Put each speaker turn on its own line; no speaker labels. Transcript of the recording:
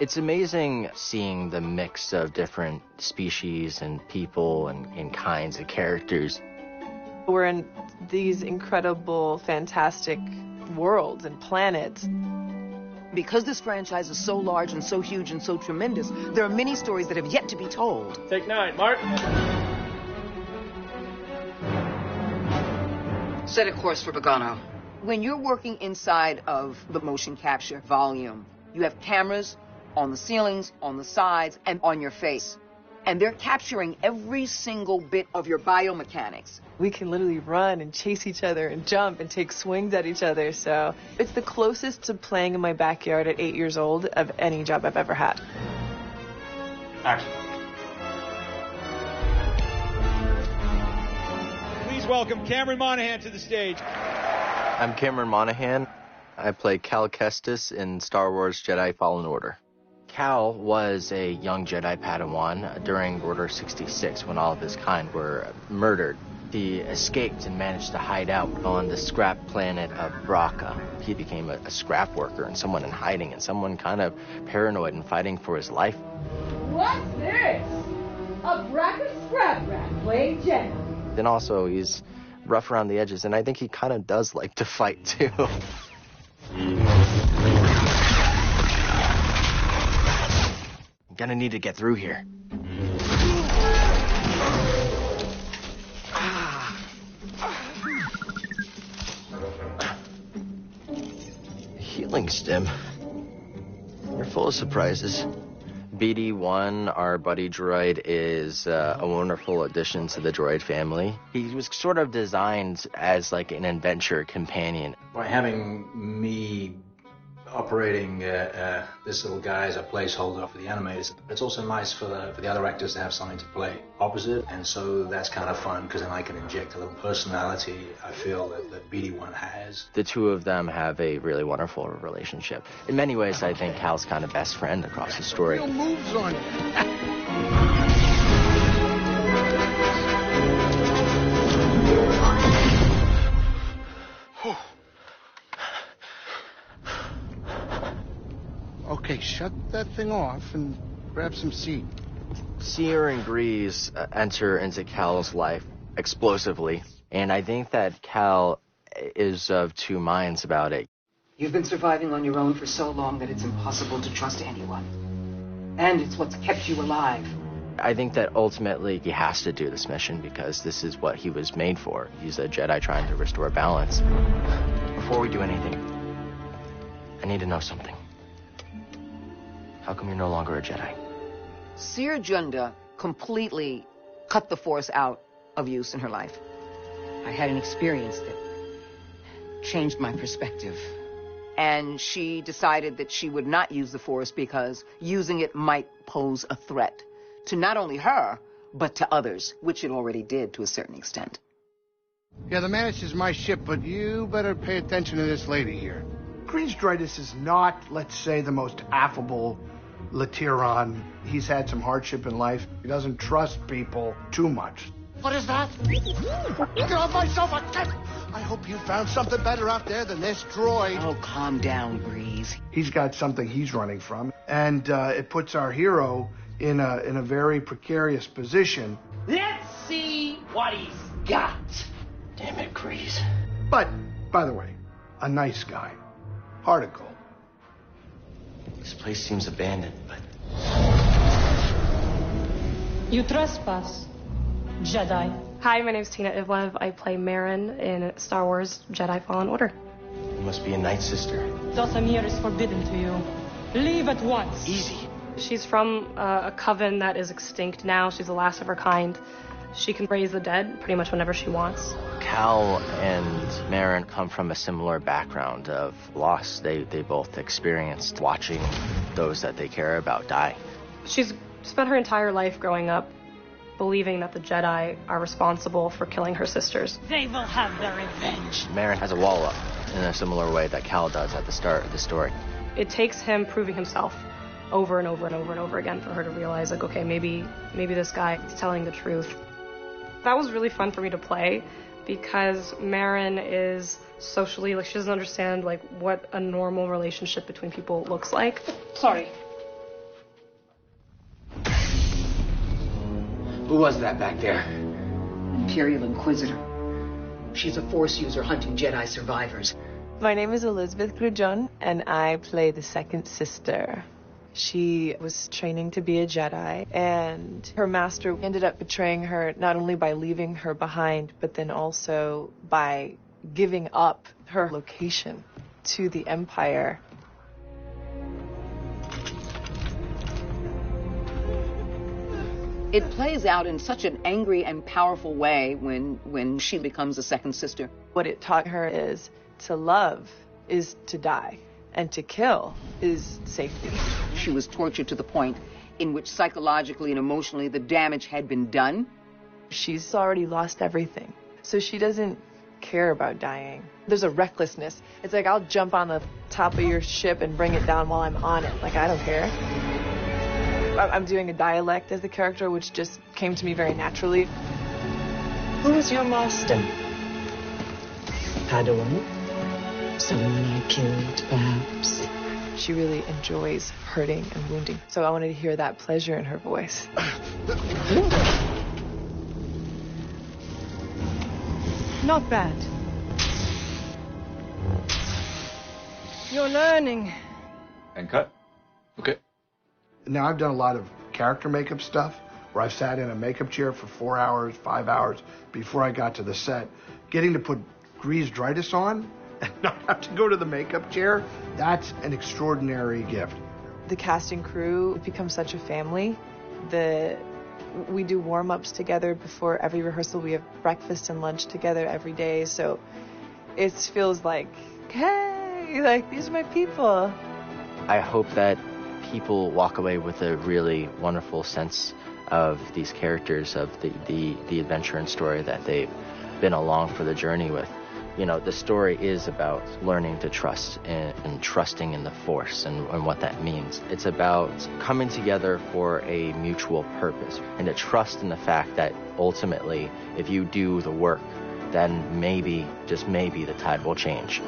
It's amazing seeing the mix of different species and people and kinds of characters.
We're in these incredible, fantastic worlds and planets.
Because this franchise is so large and so huge and so tremendous, there are many stories that have yet to be told.
Take 9, Mark.
Set a course for Pagano. When you're working inside of the motion capture volume, you have cameras on the ceilings, on the sides, and on your face. And they're capturing every single bit of your biomechanics.
We can literally run and chase each other and jump and take swings at each other. So it's the closest to playing in my backyard at 8 years old of any job I've ever had.
Action. Please welcome Cameron Monaghan to the stage.
I'm Cameron Monaghan. I play Cal Kestis in Star Wars Jedi Fallen Order. Cal was a young Jedi Padawan during Order 66 when all of his kind were murdered. He escaped and managed to hide out on the scrap planet of Bracca. He became a scrap worker and someone in hiding and someone kind of paranoid and fighting for his life.
What's this? A Bracca scrap rat playing Jedi.
Then also he's rough around the edges, and I think he kind of does like to fight too. I'm gonna need to get through here. Healing stim. You're full of surprises. BD-1, our buddy droid, is a wonderful addition to the droid family. He was sort of designed as like an adventure companion.
By having me operating this little guy as a placeholder for the animators, it's also nice for the other actors to have something to play opposite, and so that's kind of fun because then I can inject a little personality I feel that BD-1 has.
The two of them have a really wonderful relationship. In many ways, I think Cal's kind of best friend across the story.
Real moves on Okay, shut that thing off and grab some seed.
Seer and Grease enter into Cal's life explosively, and I think that Cal is of two minds about it.
You've been surviving on your own for so long that it's impossible to trust anyone. And it's what's kept you alive.
I think that ultimately he has to do this mission because this is what he was made for. He's a Jedi trying to restore balance. Before we do anything, I need to know something. How come you're no longer a Jedi?
Seer Junda completely cut the Force out of use in her life. I had an experience that changed my perspective. And she decided that she would not use the Force because using it might pose a threat to not only her, but to others, which it already did to a certain extent.
Yeah, the Mantis is my ship, but you better pay attention to this lady here.
Grease Dritus is not, let's say, the most affable Lateron. He's had some hardship in life. He doesn't trust people too much.
What is that? Get off my sofa! I hope you found something better out there than this droid.
Oh, calm down, Grease.
He's got something he's running from, and it puts our hero in a very precarious position.
Let's see what he's got.
Damn it, Grease.
But, by the way, a nice guy. Heart of gold.
This place seems abandoned, but...
You trespass, Jedi.
Hi, my name's Tina Ivlev. I play Marin in Star Wars Jedi Fallen Order.
You must be a Night Sister.
Dosamir is forbidden to you. Leave at once.
Easy.
She's from a coven that is extinct now. She's the last of her kind. She can raise the dead pretty much whenever she wants.
Cal and Marin come from a similar background of loss. They both experienced watching those that they care about die.
She's spent her entire life growing up believing that the Jedi are responsible for killing her sisters.
They will have their revenge.
Marin has a wall up in a similar way that Cal does at the start of the story.
It takes him proving himself over and over and over and over again for her to realize, like, okay, maybe this guy is telling the truth. That was really fun for me to play because Marin is socially, like, she doesn't understand, like, what a normal relationship between people looks like.
Sorry.
Who was that back there?
Imperial Inquisitor. She's a Force user hunting Jedi survivors.
My name is Elizabeth Grujon, and I play the second sister. She was training to be a Jedi, and her master ended up betraying her not only by leaving her behind, but then also by giving up her location to the Empire.
It plays out in such an angry and powerful way when she becomes a second sister.
What it taught her is to love is to die, and to kill is safety.
She was tortured to the point in which psychologically and emotionally the damage had been done.
She's already lost everything, so she doesn't care about dying. There's a recklessness. It's like, I'll jump on the top of your ship and bring it down while I'm on it. Like, I don't care. I'm doing a dialect as the character, which just came to me very naturally.
Who is your master? Padawan? Someone I killed, perhaps?
She really enjoys hurting and wounding, so I wanted to hear that pleasure in her voice.
Not bad. You're learning.
And cut. Okay.
Now, I've done a lot of character makeup stuff where I've sat in a makeup chair for 4 hours, 5 hours before I got to the set. Getting to put grease-dritis on and not have to go to the makeup chair, that's an extraordinary gift.
The cast and crew become such a family. We do warm-ups together before every rehearsal. We have breakfast and lunch together every day, so it feels like, hey, like, these are my people.
I hope that people walk away with a really wonderful sense of these characters, of the adventure and story that they've been along for the journey with. You know, the story is about learning to trust and trusting in the Force and what that means. It's about coming together for a mutual purpose and to trust in the fact that ultimately, if you do the work, then maybe, just maybe, the tide will change.